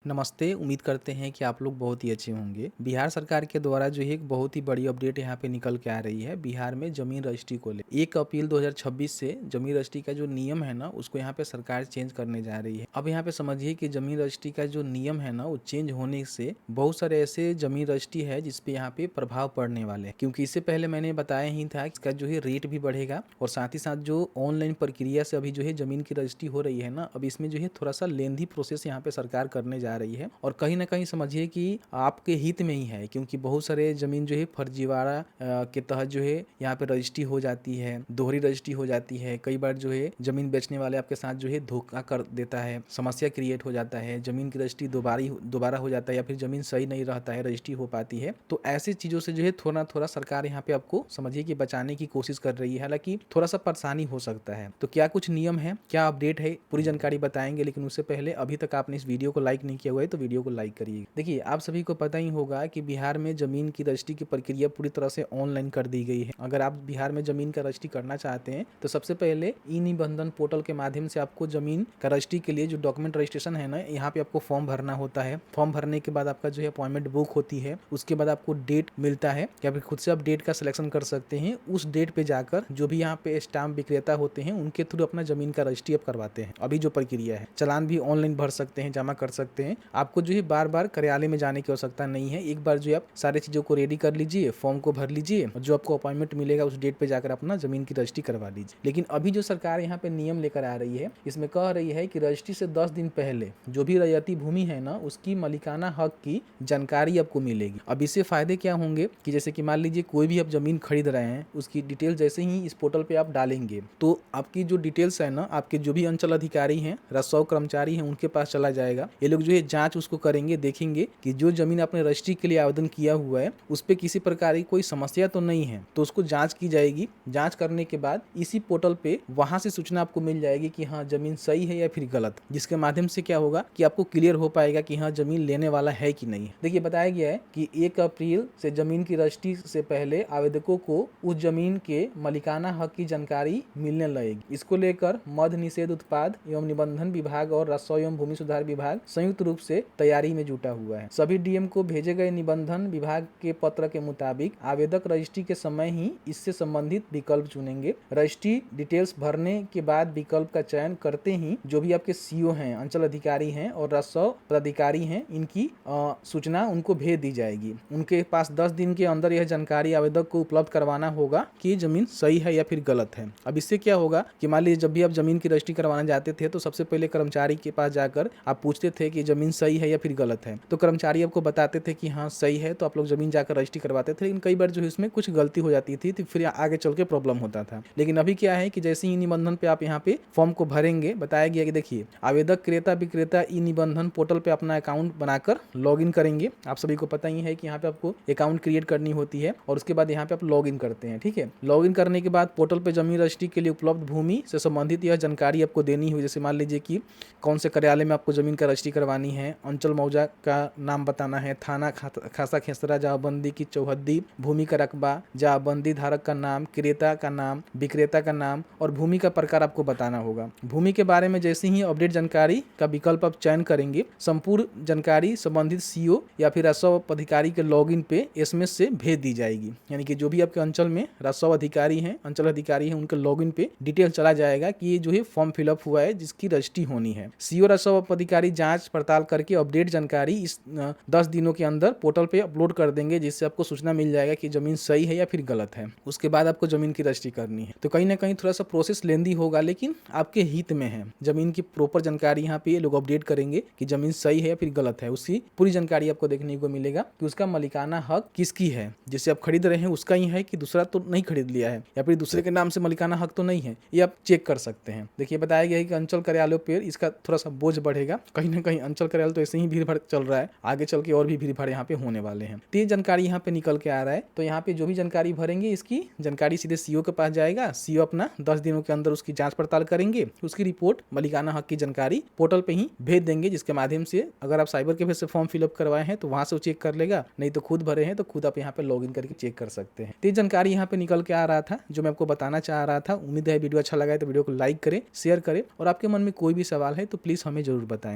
नमस्ते, उम्मीद करते हैं कि आप लोग बहुत ही अच्छे होंगे। बिहार सरकार के द्वारा जो है एक बहुत ही बड़ी अपडेट यहाँ पे निकल के आ रही है बिहार में ज़मीन रजिस्ट्री को ले 1 अप्रैल 2026 से ज़मीन रजिस्ट्री का जो नियम है ना उसको यहाँ पे सरकार चेंज करने जा रही है। अब यहाँ पे समझिए कि ज़मीन रजिस्ट्री का जो नियम है ना वो चेंज होने से बहुत सारे ऐसे ज़मीन रजिस्ट्री है जिसपे यहाँ पे प्रभाव पड़ने वाले हैं, क्योंकि इससे पहले मैंने बताया ही था इसका जो है रेट भी बढ़ेगा और साथ ही साथ जो ऑनलाइन प्रक्रिया से अभी जो है ज़मीन की रजिस्ट्री हो रही है ना, अब इसमें जो है थोड़ा सा लेंथी प्रोसेस यहाँ पे सरकार करने जा रही है और कहीं ना कहीं समझिए कि आपके हित में ही है, क्योंकि बहुत सारे जमीन जो है फर्जीवाड़ा के तहत जो है यहाँ पे रजिस्ट्री हो जाती है, दोहरी रजिस्ट्री हो जाती है। कई बार जो है जमीन बेचने वाले आपके साथ जो है धोखा कर देता है, समस्या क्रिएट हो जाता है, जमीन की रजिस्ट्री दोबारा हो जाता है या फिर जमीन सही नहीं रहता है, रजिस्ट्री हो पाती है। तो ऐसी चीज़ों से जो है थोड़ा थोड़ा सरकार यहाँ पे आपको समझिए कि बचाने की कोशिश कर रही है। हालांकि थोड़ा सा परेशानी हो सकता है। तो क्या कुछ नियम है, क्या अपडेट है, पूरी जानकारी बताएंगे, लेकिन उससे पहले अभी तक आपने इस वीडियो को लाइक नहीं किया हुआ है तो वीडियो को लाइक करिए। देखिए, आप सभी को पता ही होगा कि बिहार में जमीन की रजिस्ट्री की प्रक्रिया पूरी तरह से ऑनलाइन कर दी गई है। अगर आप बिहार में जमीन का रजिस्ट्री करना चाहते हैं तो सबसे पहले ई निबंधन पोर्टल के माध्यम से आपको जमीन का रजिस्ट्री के लिए जो डॉक्यूमेंट रजिस्ट्रेशन है ना, यहाँ पे आपको फॉर्म भरना होता है। फॉर्म भरने के बाद आपका जो है अपॉइंटमेंट बुक होती है, उसके बाद आपको डेट मिलता है या फिर खुद से आप डेट का सिलेक्शन कर सकते हैं। उस डेट पे जाकर जो भी यहाँ पे स्टाम्प विक्रेता होते हैं उनके थ्रू अपना जमीन का रजिस्ट्री आप करवाते हैं। अभी जो प्रक्रिया है, चालान भी ऑनलाइन भर सकते हैं, जमा कर सकते हैं। आपको जो है बार बार कार्यालय में जाने की आवश्यकता नहीं है। एक बार जो आप सारी चीजों को रेडी कर लीजिए, फॉर्म को भर लीजिए और जो आपको अपॉइंटमेंट मिलेगा उस डेट पे जाकर अपना जमीन की रजिस्ट्री करवा लीजिए। लेकिन अभी जो सरकार यहाँ पे नियम लेकर आ रही है, इसमें कह रही है कि रजिस्ट्री से 10 दिन पहले जो भी रैयती भूमि है ना उसकी मालिकाना हक की जानकारी आपको मिलेगी। अब इससे फायदे क्या होंगे कि जैसे कि मान लीजिए कोई भी आप जमीन खरीद रहे हैं, उसकी डिटेल जैसे ही इस पोर्टल पे आप डालेंगे तो आपकी जो डिटेल्स है ना, आपके जो भी अंचल अधिकारी हैं, राजस्व कर्मचारी हैं, उनके पास चला जाएगा। ये लोग जो है जांच उसको करेंगे, देखेंगे कि जो जमीन आपने रजिस्ट्री के लिए आवेदन किया हुआ है उस पे किसी प्रकार की कोई समस्या तो नहीं है, तो उसको जांच की जाएगी। जांच करने के बाद इसी पोर्टल पे वहां से सूचना आपको मिल जाएगी कि हाँ जमीन सही है या फिर गलत, जिसके माध्यम से क्या होगा कि आपको क्लियर हो पाएगा कि हाँ जमीन लेने वाला है कि नहीं। देखिए, बताया गया है कि 1 अप्रैल से जमीन की रजिस्ट्री से पहले आवेदकों को उस जमीन के मालिकाना हक की जानकारी मिलने लगेगी। इसको लेकर मद्य निषेध उत्पाद एवं निबंधन विभाग और राजस्व एवं भूमि सुधार विभाग संयुक्त रूप से तैयारी में जुटा हुआ है। सभी डीएम को भेजे गए निबंधन विभाग के पत्र के मुताबिक आवेदक रजिस्ट्री के समय ही इससे संबंधित विकल्प चुनेंगे। रजिस्ट्री डिटेल्स भरने के बाद विकल्प का चयन करते ही जो भी आपके सीओ हैं, अंचल अधिकारी हैं और राजस्व पदाधिकारी हैं, इनकी सूचना उनको भेज दी जाएगी। उनके पास 10 दिन के अंदर यह जानकारी आवेदक को उपलब्ध करवाना होगा कि जमीन सही है या फिर गलत है। अब इससे क्या होगा कि मान लीजिए जब भी आप जमीन की रजिस्ट्री करवाने जाते थे तो सबसे पहले कर्मचारी के पास जाकर आप पूछते थे कि जमीन सही है या फिर गलत है, तो कर्मचारी आपको बताते थे कि हाँ सही है, तो आप लोग जमीन जाकर रजिस्ट्री करवाते थे। लेकिन कई बार जो है इसमें कुछ गलती हो जाती थी तो फिर आगे चल के प्रॉब्लम होता था। लेकिन अभी क्या है कि जैसे ही निबंधन पे आप यहाँ पे फॉर्म को भरेंगे, बताया गया कि देखिए आवेदक क्रेता विक्रेता ई निबंधन पोर्टल पे अपना अकाउंट बनाकर लॉग इन करेंगे। आप सभी को पता ही है कि यहाँ पे आपको अकाउंट क्रिएट करनी होती है और उसके बाद यहाँ पे आप लॉग इन करते हैं। ठीक है, लॉग इन करने के बाद पोर्टल पे जमीन रजिस्ट्री के लिए उपलब्ध भूमि से संबंधित यह जानकारी आपको देनी हुई। जैसे मान लीजिए कि कौन से कार्यालय में आपको जमीन का रजिस्ट्री करवानी है, अंचल मौजा का नाम बताना है, थाना खासा खेसरा, जमाबंदी की चौहद्दी, भूमि का रकबा, जमाबंदी धारक का नाम, क्रेता का नाम, विक्रेता का नाम और भूमि का प्रकार आपको बताना होगा। भूमि के बारे में जैसे ही अपडेट जानकारी का विकल्प आप चयन करेंगे, संपूर्ण जानकारी संबंधित सीओ या फिर राजस्व अधिकारी के लॉगिन पे एसएमएस से भेज दी जाएगी। यानी कि जो भी आपके अंचल में राजस्व अधिकारी हैं, अंचल अधिकारी हैं, उनके लॉगिन पे डिटेल चला जाएगा कि ये जो है फॉर्म फिलअप हुआ है जिसकी रजिस्ट्री होनी है। सीओ राजस्व अधिकारी जांच पड़ताल करके अपडेट जानकारी इस 10 दिनों के अंदर पोर्टल पे अपलोड कर देंगे, जिससे आपको सूचना मिल जाएगा कि जमीन सही है या फिर गलत है। उसके बाद आपको जमीन की रजिस्ट्री करनी है। तो कहीं ना कहीं थोड़ा सा प्रोसेस लेंदी होगा, लेकिन आपके हित में है। जमीन की प्रॉपर जानकारी यहाँ पे लोग अपडेट करेंगे कि जमीन सही है या फिर गलत है, उसकी पूरी जानकारी आपको देखने को मिलेगा कि उसका मालिकाना हक किसकी है, जिसे आप खरीद रहे हैं उसका ही है कि दूसरा तो नहीं खरीद लिया है या फिर दूसरे के नाम से मालिकाना हक तो नहीं है, ये आप चेक कर सकते हैं। देखिए, बताया गया है कि अंचल कार्यालयों पर इसका थोड़ा सा बोझ बढ़ेगा। कहीं ना कहीं अंचल कार्यालय तो ऐसे ही भीड़ भाड़ चल रहा है, आगे चल के और भी भीड़ भाड़ यहाँ पे होने वाले हैं। तो ये जानकारी यहाँ पे निकल के आ रहा है। तो यहाँ पे जो भी जानकारी भरेंगे इसकी जानकारी सीधे सीओ के पास जाएगा। सीओ अपना 10 दिनों के अंदर उसकी जांच पड़ताल करेंगे, उसकी रिपोर्ट मालिकाना हक की जानकारी पोर्टल पे ही भेज देंगे, जिसके माध्यम से अगर आप साइबर कैफे से फॉर्म फिलअप करवाए हैं तो वहां से वो चेक कर लेगा, नहीं तो खुद भरे हैं तो खुद आप यहाँ पे लॉग इन करके चेक कर सकते हैं। तो ये जानकारी यहाँ पे निकल के आ रहा था जो मैं आपको बताना चाह रहा था। उम्मीद है वीडियो अच्छा लगा है तो वीडियो को लाइक करें, शेयर करें और आपके मन में कोई भी सवाल है तो प्लीज हमें जरूर बताएं।